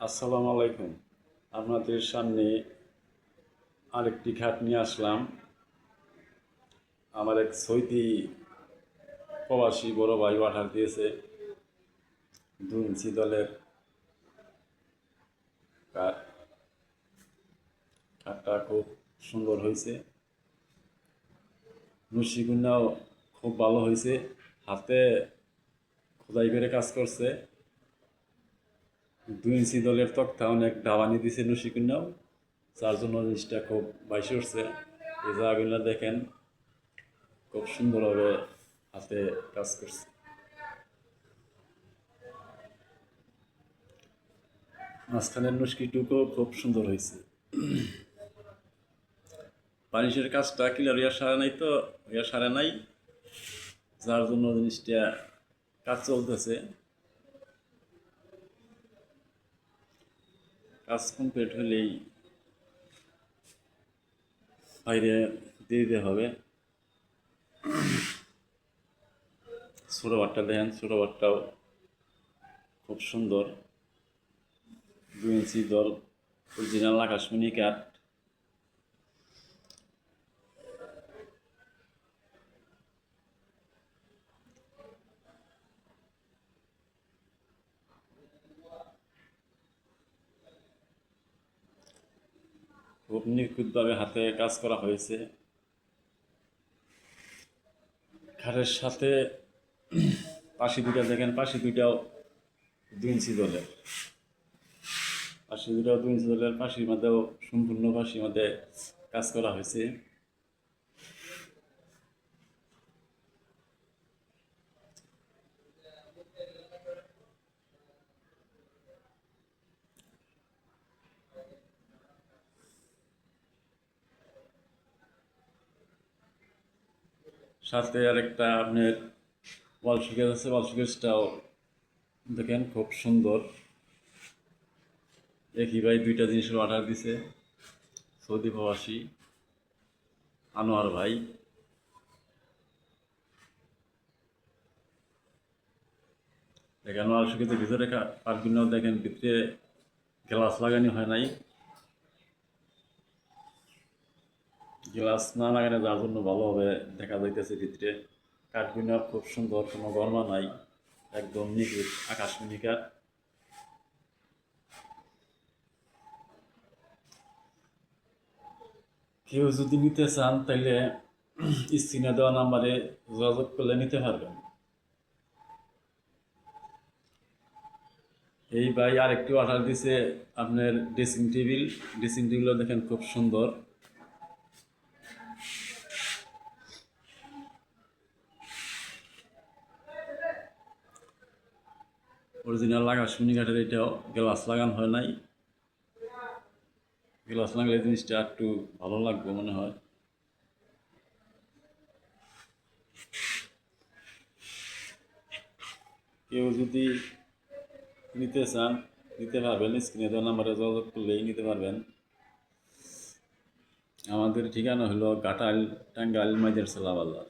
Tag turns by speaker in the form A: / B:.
A: আসসালামু আলাইকুম। আপনাদের সামনে আরেকটি খাট নিয়ে আসলাম। আমার এক সৌদি প্রবাসী বড় ভাই অর্ডার দিয়েছে 2 ইঞ্চি দলের কাঠ। খাটটা খুব সুন্দর হয়েছে, নকশিগুনাও খুব ভালো হয়েছে। হাতে খোদাই করে কাজ করছে। 2 ইঞ্চি দলের তক্তা অনেক ডাবানি দিছে নকশিগুনাও, যার জন্য জিনিসটা খুব বাইসে উঠছে। এই জায়গাগুলো দেখেন, খুব সুন্দরভাবে হাতে কাজ করছে। মাঝখানের নকশিটুকু খুব সুন্দর হয়েছে। বালিশের কাজটা ক্লিয়ার হইয়া সারে নাই, তো হইয়া সারে নাই, যার জন্য জিনিসটা কাজ চলতেছে। কাজ কমপ্লিট হলেই বাইরে দিয়ে দিতে হবে। ছোটো বারটা দেখেন, ছোটো বারটাও খুব সুন্দর। 2 ইঞ্চি দল, অরিজিনাল আকাশমণি কাঠ। খুব নিখুঁতভাবে হাতে কাজ করা হয়েছে। খাটের সাথে পাশি দুটা দেখেন, পাশি দুইটাও 2 ইঞ্চি দলের। পাশি দুটাও 2 ইঞ্চি দলের, পাশির মধ্যেও সম্পূর্ণ পাশির মধ্যে কাজ করা হয়েছে। সাথে আরেকটা আপনার ওয়াল শোকেস আছে, ওয়াল শোকেসটাও দেখেন খুব সুন্দর। একই ভাই 2টা জিনিসের অর্ডার দিছে, সৌদি প্রবাসী আনোয়ার ভাই। দেখেন ওয়াল শোকেসের ভিতরে পার্টগুলো দেখেন, ভিতরে গ্লাস লাগানো হয় নাই। গ্লাস না লাগানো, যার জন্য ভালোভাবে দেখা যাইতেছে ভিতরে। কাঠগুলো খুব সুন্দর, কোনো গরমা নাই, একদম নিখুঁত আকাশমণি কাঠ। কেউ যদি নিতে চান তাহলে স্ক্রিনে দেওয়া নাম্বারে যোগাযোগ করলে নিতে পারবেন। এই ভাই আরেকটি অর্ডার দিছে আপনার ড্রেসিং টেবিল। ড্রেসিং টেবিলও দেখেন খুব সুন্দর। অরিজিনাল আকাশমণি কাঠের, এটাও গ্লাস লাগানো হয় নাই। গ্লাস লাগালে জিনিসটা একটু ভালো লাগবে মনে হয়। কেউ যদি নিতে চান নিতে পারবেন, স্ক্রিনে দেওয়া নাম্বারে যোগাযোগ করলেই নিতে পারবেন। আমাদের ঠিকানা হলো ঘাটাইল, টাঙ্গাইল, মাইজর সালা বাজার।